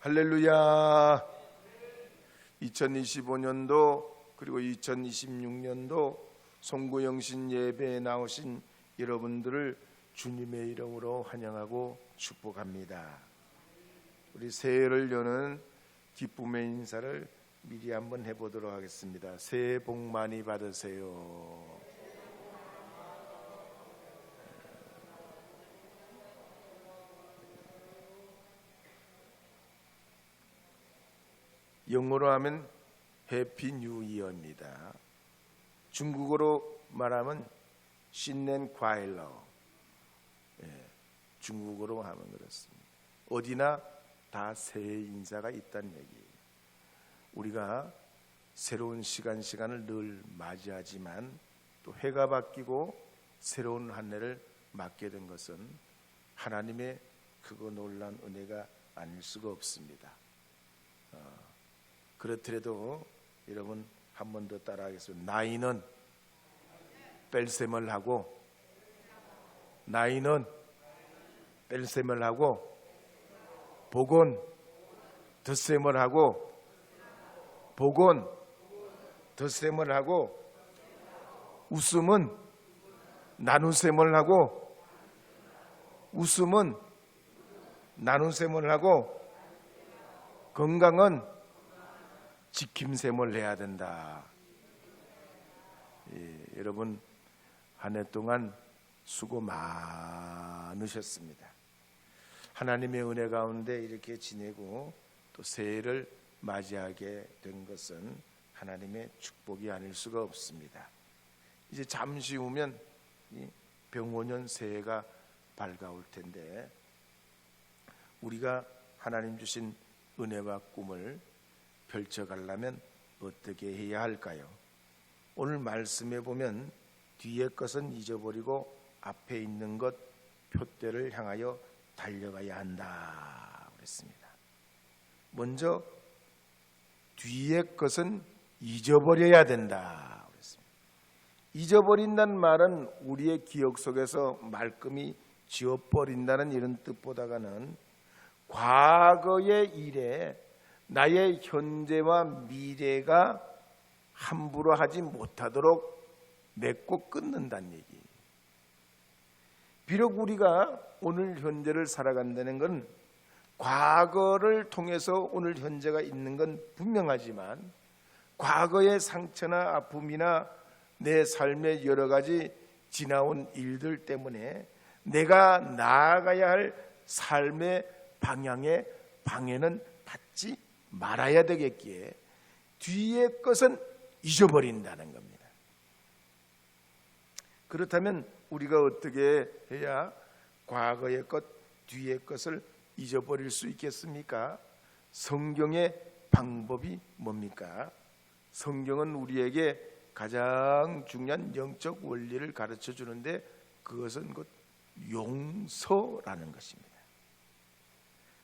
할렐루야. 2025년도 그리고 2026년도 송구영신 예배에 나오신 여러분들을 주님의 이름으로 환영하고 축복합니다. 우리 새해를 여는 기쁨의 인사를 미리 한번 해보도록 하겠습니다. 새해 복 많이 받으세요. 영어로 하면 해피 뉴 이어입니다. 중국어로 말하면 신년 과일러. 중국어로 하면 그렇습니다. 어디나 다 새해 인사가 있다는 얘기예요. 우리가 새로운 시간을 늘 맞이하지만 또 해가 바뀌고 새로운 한 해를 맞게 된 것은 하나님의 크고 놀라운 은혜가 아닐 수가 없습니다. 그렇더라도 여러분 한 번 더 따라하겠습니다. 나이는 뺄셈을 하고, 나이는 뺄셈을 하고, 복은 덧셈을 하고, 복은 덧셈을 하고, 웃음은 나누셈을 하고, 웃음은 나누셈을 하고, 건강은 지킴셈을 해야 된다. 여러분 한 해 동안 수고 많으셨습니다. 하나님의 은혜 가운데 이렇게 지내고 또 새해를 맞이하게 된 것은 하나님의 축복이 아닐 수가 없습니다. 이제 잠시 후면 병오년 새해가 밝아올 텐데 우리가 하나님 주신 은혜와 꿈을 펼쳐가려면 어떻게 해야 할까요? 오늘 말씀에 보면 뒤의 것은 잊어버리고 앞에 있는 것 표대를 향하여 달려가야 한다 그랬습니다. 먼저 뒤의 것은 잊어버려야 된다 그랬습니다. 잊어버린다는 말은 우리의 기억 속에서 말끔히 지워버린다는 이런 뜻보다는 과거의 일에 나의 현재와 미래가 함부로 하지 못하도록 맺고 끊는다는 얘기. 비록 우리가 오늘 현재를 살아간다는 건 과거를 통해서 오늘 현재가 있는 건 분명하지만 과거의 상처나 아픔이나 내 삶의 여러 가지 지나온 일들 때문에 내가 나아가야 할 삶의 방향에 방해는 받지 말아야 되겠기에 뒤의 것은 잊어버린다는 겁니다. 그렇다면 우리가 어떻게 해야 과거의 것, 뒤의 것을 잊어버릴 수 있겠습니까? 성경의 방법이 뭡니까? 성경은 우리에게 가장 중요한 영적 원리를 가르쳐 주는데 그것은 곧 용서라는 것입니다.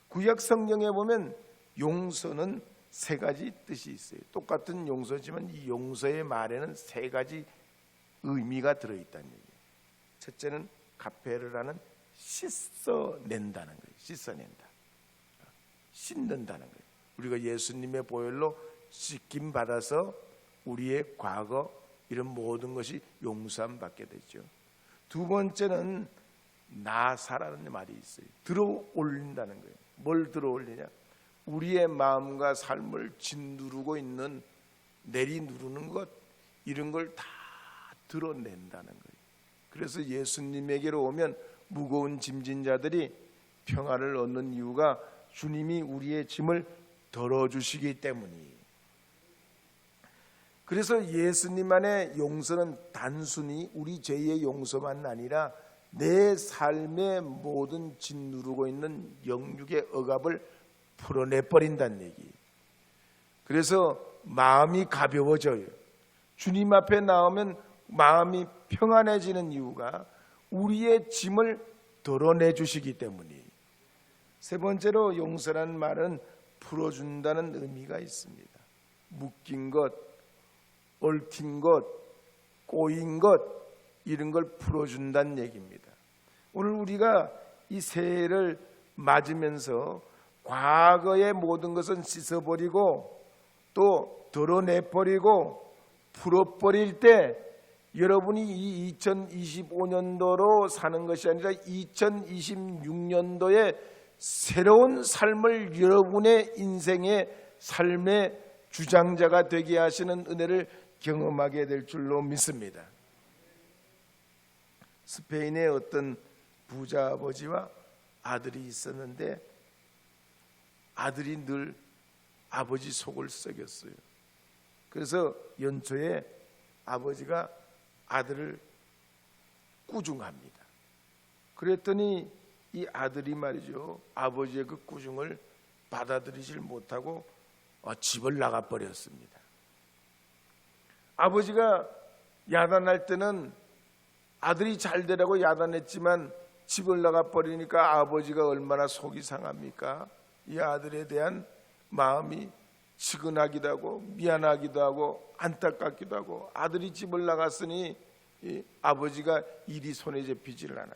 구약 성경에 보면 용서는 세 가지 뜻이 있어요. 똑같은 용서지만 이 용서의 말에는 세 가지 의미가 들어있다는 얘기예요. 첫째는 카페르라는 씻어낸다는 거예요. 씻어낸다. 씻는다는 거예요. 우리가 예수님의 보혈로 씻김 받아서 우리의 과거 이런 모든 것이 용서함 받게 되죠. 두 번째는 나사라는 말이 있어요. 들어올린다는 거예요. 뭘 들어올리냐? 우리의 마음과 삶을 짓누르고 있는 내리누르는 것 이런 걸 다 드러낸다는 거예요. 그래서 예수님에게로 오면 무거운 짐진 자들이 평화를 얻는 이유가 주님이 우리의 짐을 덜어주시기 때문이에요. 그래서 예수님 안의 용서는 단순히 우리 죄의 용서만 아니라 내 삶의 모든 짓누르고 있는 영육의 억압을 풀어내버린다는 얘기. 그래서 마음이 가벼워져요. 주님 앞에 나오면 마음이 평안해지는 이유가 우리의 짐을 덜어내 주시기 때문이에요. 세 번째로 용서라는 말은 풀어준다는 의미가 있습니다. 묶인 것, 얽힌 것, 꼬인 것 이런 걸 풀어준다는 얘기입니다. 오늘 우리가 이 새해를 맞으면서 과거의 모든 것은 씻어버리고 또 덜어내버리고 풀어버릴 때 여러분이 이 2025년도로 사는 것이 아니라 2026년도에 새로운 삶을 여러분의 인생의 삶의 주장자가 되게 하시는 은혜를 경험하게 될 줄로 믿습니다. 스페인의 어떤 부자 아버지와 아들이 있었는데 아들이 늘 아버지 속을 썩였어요. 그래서 연초에 아버지가 아들을 꾸중합니다. 그랬더니 이 아들이 말이죠, 아버지의 그 꾸중을 받아들이질 못하고 집을 나가버렸습니다. 아버지가 야단할 때는 아들이 잘 되라고 야단했지만 집을 나가버리니까 아버지가 얼마나 속이 상합니까? 이 아들에 대한 마음이 측은하기도 하고 미안하기도 하고 안타깝기도 하고, 아들이 집을 나갔으니 아버지가 일이 손에 잡히지를 않아요.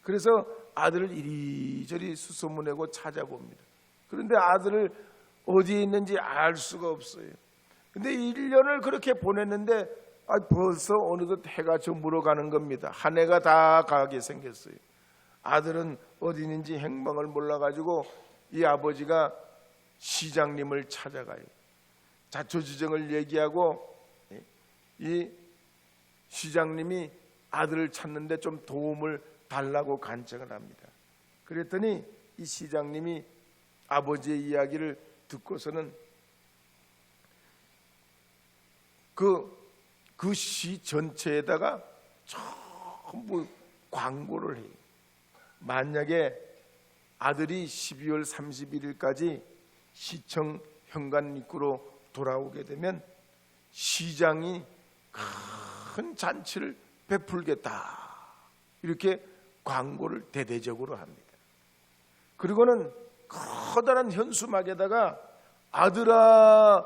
그래서 아들을 이리저리 수소문하고 찾아봅니다. 그런데 아들을 어디에 있는지 알 수가 없어요. 근데 1년을 그렇게 보냈는데 벌써 어느덧 해가 저물어 가는 겁니다. 한 해가 다 가게 생겼어요. 아들은 어디 있는지 행방을 몰라가지고 이 아버지가 시장님을 찾아가요. 자초지종을 얘기하고 이 시장님이 아들을 찾는데 좀 도움을 달라고 간청을 합니다. 그랬더니 이 시장님이 아버지의 이야기를 듣고서는 그 시 전체에다가 전부 광고를 해요. 만약에 아들이 12월 31일까지 시청 현관 입구로 돌아오게 되면 시장이 큰 잔치를 베풀겠다, 이렇게 광고를 대대적으로 합니다. 그리고는 커다란 현수막에다가 아들아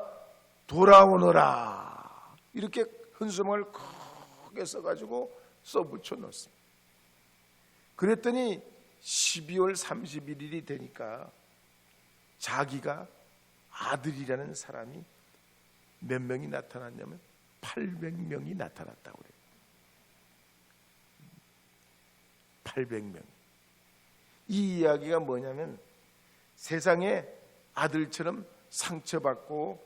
돌아오너라, 이렇게 현수막을 크게 써가지고 써붙여 놓습니다. 그랬더니 12월 31일이 되니까 자기가 아들이라는 사람이 몇 명이 나타났냐면 800명이 나타났다고 그래요. 800명. 이 이야기가 뭐냐면 세상에 아들처럼 상처받고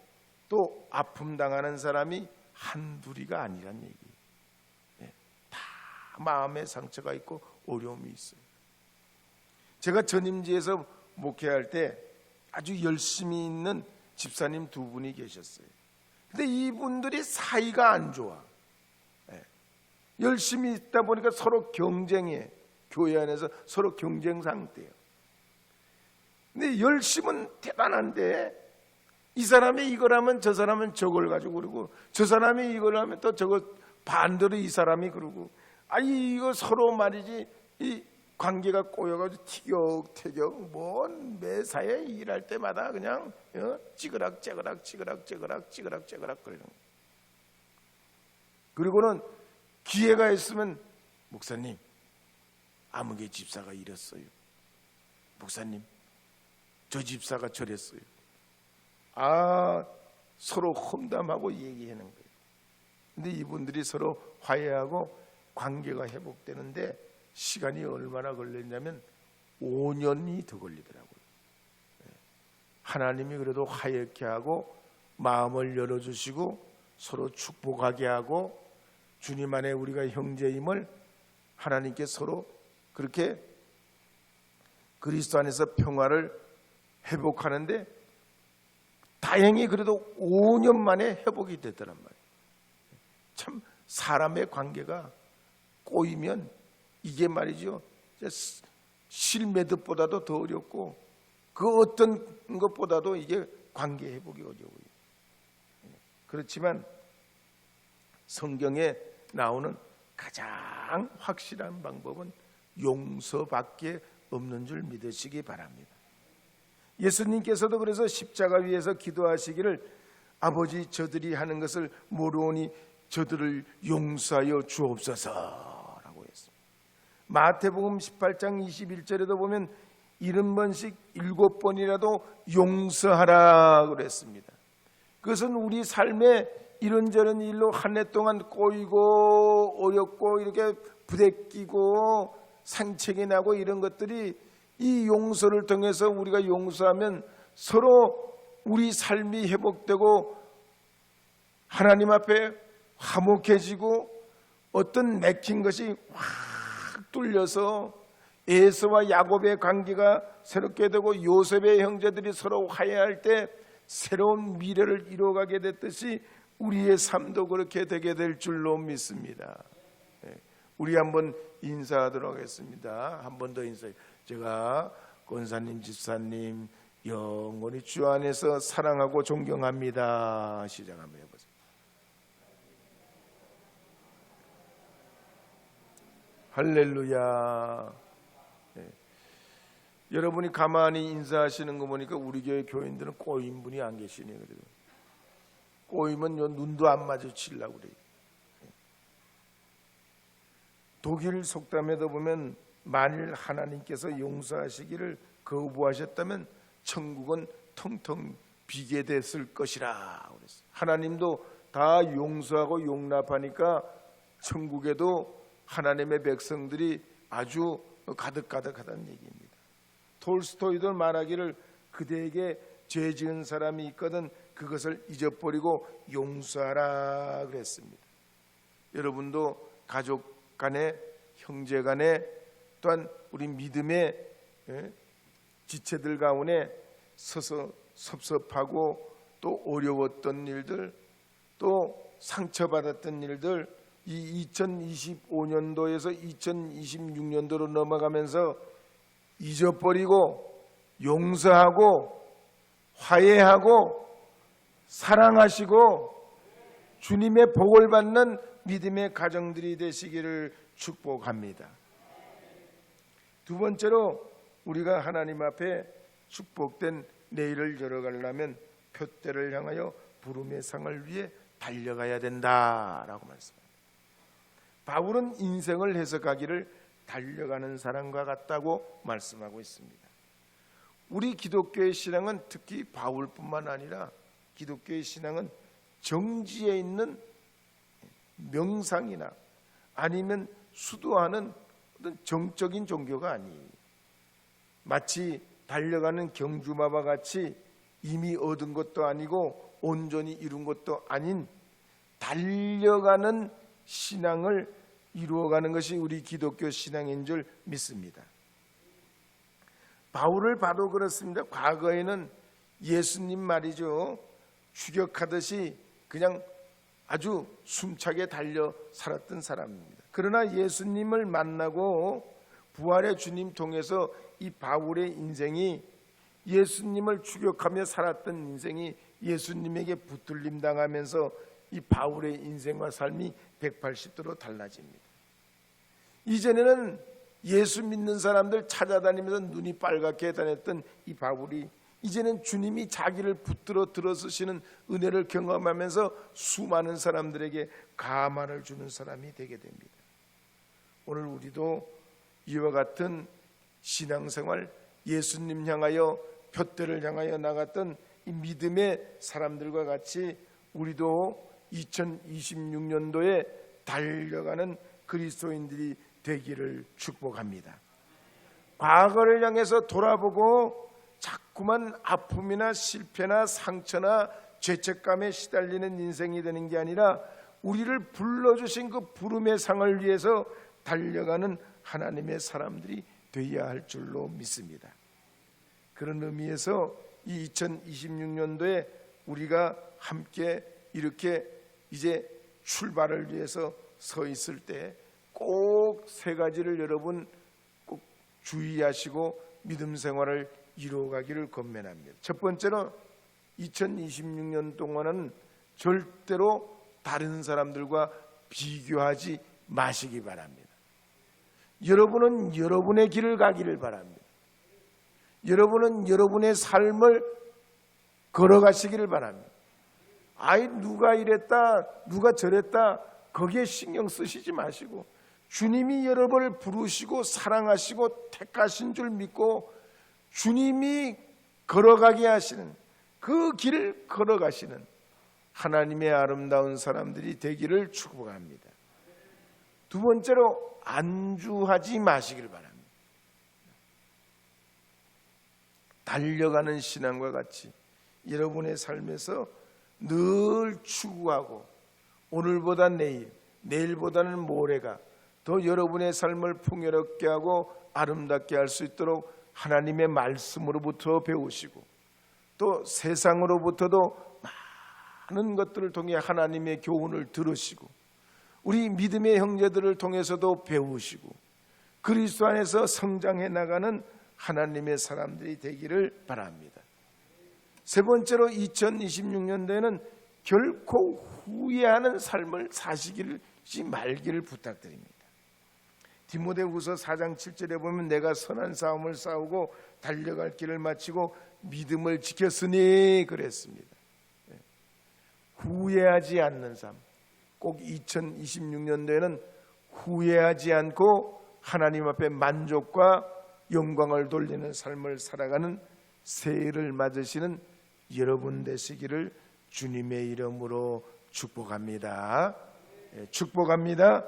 또 아픔 당하는 사람이 한둘이가 아니란 얘기예요. 다 마음에 상처가 있고 어려움이 있어요. 제가 전임지에서 목회할 때 아주 열심히 있는 집사님 두 분이 계셨어요. 근데 이분들이 사이가 안 좋아. 열심히 있다 보니까 서로 경쟁해. 교회 안에서 서로 경쟁 상태예요. 근데 열심은 대단한데 이 사람이 이걸 하면 저 사람은 저걸 가지고 그러고, 저 사람이 이걸 하면 또 저거 반대로 이 사람이 그러고, 이거 서로 말이지 이 관계가 꼬여가지고 티격태격 뭔 매사에 일할 때마다 그냥 찌그락찌그락 그러는 거예요. 그리고는 기회가 있으면 목사님 아무개 집사가 이랬어요, 목사님 저 집사가 저랬어요. 서로 험담하고 얘기하는 거예요. 근데 이분들이 서로 화해하고 관계가 회복되는데 시간이 얼마나 걸렸냐면 5년이 더 걸리더라고요. 하나님이 그래도 화해케 하고 마음을 열어주시고 서로 축복하게 하고 주님 안에 우리가 형제임을 하나님께 서로 그렇게 그리스도 안에서 평화를 회복하는데 다행히 그래도 5년 만에 회복이 되더란 말이에요. 참 사람의 관계가 꼬이면 이게 말이죠, 실매듭보다도 더 어렵고 그 어떤 것보다도 이게 관계 회복이 어려워요. 그렇지만 성경에 나오는 가장 확실한 방법은 용서밖에 없는 줄 믿으시기 바랍니다. 예수님께서도 그래서 십자가 위에서 기도하시기를 아버지 저들이 하는 것을 모르오니 저들을 용서하여 주옵소서라고 했습니다. 마태복음 18장 21절에도 보면 70번씩 7번이라도 용서하라 그랬습니다. 그것은 우리 삶에 이런저런 일로 한 해 동안 꼬이고 어렵고 이렇게 부대끼고 상책이 나고 이런 것들이 이 용서를 통해서 우리가 용서하면 서로 우리 삶이 회복되고 하나님 앞에 화목해지고 어떤 맥힌 것이 확 뚫려서 에서와 야곱의 관계가 새롭게 되고 요셉의 형제들이 서로 화해할 때 새로운 미래를 이루어가게 됐듯이 우리의 삶도 그렇게 되게 될 줄로 믿습니다. 우리 한번 인사하도록 하겠습니다. 한 번 더 인사해. 제가 권사님, 집사님 영원히 주 안에서 사랑하고 존경합니다. 시작 한번 해보세요. 할렐루야. 네. 여러분이 가만히 인사하시는 거 보니까 우리 교회 교인들은 꼬인 분이 안 계시네요. 꼬이면 눈도 안 마주치려고 그래요. 독일 속담에도 보면 만일 하나님께서 용서하시기를 거부하셨다면 천국은 텅텅 비게 됐을 것이라 그랬어요. 하나님도 다 용서하고 용납하니까 천국에도 하나님의 백성들이 아주 가득가득하다는 얘기입니다. 톨스토이도 말하기를 그대에게 죄 지은 사람이 있거든 그것을 잊어버리고 용서하라 그랬습니다. 여러분도 가족 간에 형제 간에 또한 우리 믿음의 지체들 가운데 서서 섭섭하고 또 어려웠던 일들 또 상처받았던 일들 이 2025년도에서 2026년도로 넘어가면서 잊어버리고 용서하고 화해하고 사랑하시고 주님의 복을 받는 믿음의 가정들이 되시기를 축복합니다. 두 번째로 우리가 하나님 앞에 축복된 내일을 열어가려면 표대를 향하여 부름의 상을 위해 달려가야 된다라고 말씀합니다. 바울은 인생을 해석하기를 달려가는 사람과 같다고 말씀하고 있습니다. 우리 기독교의 신앙은 특히 바울뿐만 아니라 기독교의 신앙은 정지에 있는 명상이나 아니면 수도하는 어떤 정적인 종교가 아니에요. 마치 달려가는 경주마와 같이 이미 얻은 것도 아니고 온전히 이룬 것도 아닌 달려가는 신앙을 이루어가는 것이 우리 기독교 신앙인 줄 믿습니다. 바울을 봐도 그렇습니다. 과거에는 예수님 말이죠. 추격하듯이 그냥 아주 숨차게 달려 살았던 사람입니다. 그러나 예수님을 만나고 부활의 주님 통해서 이 바울의 인생이 예수님을 추격하며 살았던 인생이 예수님에게 붙들림 당하면서 이 바울의 인생과 삶이 180도로 달라집니다. 이전에는 예수 믿는 사람들 찾아다니면서 눈이 빨갛게 다녔던 이 바울이 이제는 주님이 자기를 붙들어 들어서시는 은혜를 경험하면서 수많은 사람들에게 가만을 주는 사람이 되게 됩니다. 오늘 우리도 이와 같은 신앙생활, 예수님 향하여 표대를 향하여 나갔던 이 믿음의 사람들과 같이 우리도 2026년도에 달려가는 그리스도인들이 되기를 축복합니다. 과거를 향해서 돌아보고 자꾸만 아픔이나 실패나 상처나 죄책감에 시달리는 인생이 되는 게 아니라 우리를 불러주신 그 부름의 상을 위해서 달려가는 하나님의 사람들이 되어야 할 줄로 믿습니다. 그런 의미에서 이 2026년도에 우리가 함께 이렇게 이제 출발을 위해서 서 있을 때 꼭 세 가지를 여러분 꼭 주의하시고 믿음 생활을 이루어가기를 권면합니다. 첫 번째는 2026년 동안은 절대로 다른 사람들과 비교하지 마시기 바랍니다. 여러분은 여러분의 길을 가기를 바랍니다. 여러분은 여러분의 삶을 걸어가시기를 바랍니다. 아이 누가 이랬다 누가 저랬다 거기에 신경 쓰시지 마시고 주님이 여러분을 부르시고 사랑하시고 택하신 줄 믿고 주님이 걸어가게 하시는 그 길을 걸어가시는 하나님의 아름다운 사람들이 되기를 축복합니다. 두 번째로 안주하지 마시기를 바랍니다. 달려가는 신앙과 같이 여러분의 삶에서 늘 추구하고 오늘보다 내일, 내일보다는 모레가 더 여러분의 삶을 풍요롭게 하고 아름답게 할 수 있도록 하나님의 말씀으로부터 배우시고 또 세상으로부터도 많은 것들을 통해 하나님의 교훈을 들으시고 우리 믿음의 형제들을 통해서도 배우시고 그리스도 안에서 성장해 나가는 하나님의 사람들이 되기를 바랍니다. 세 번째로 2026년도에는 결코 후회하는 삶을 사시지 말기를 부탁드립니다. 디모데후서 4장 7절에 보면 내가 선한 싸움을 싸우고 달려갈 길을 마치고 믿음을 지켰으니 그랬습니다. 후회하지 않는 삶, 꼭 2026년도에는 후회하지 않고 하나님 앞에 만족과 영광을 돌리는 삶을 살아가는 새해를 맞으시는 여러분 되시기를 주님의 이름으로 축복합니다. 축복합니다.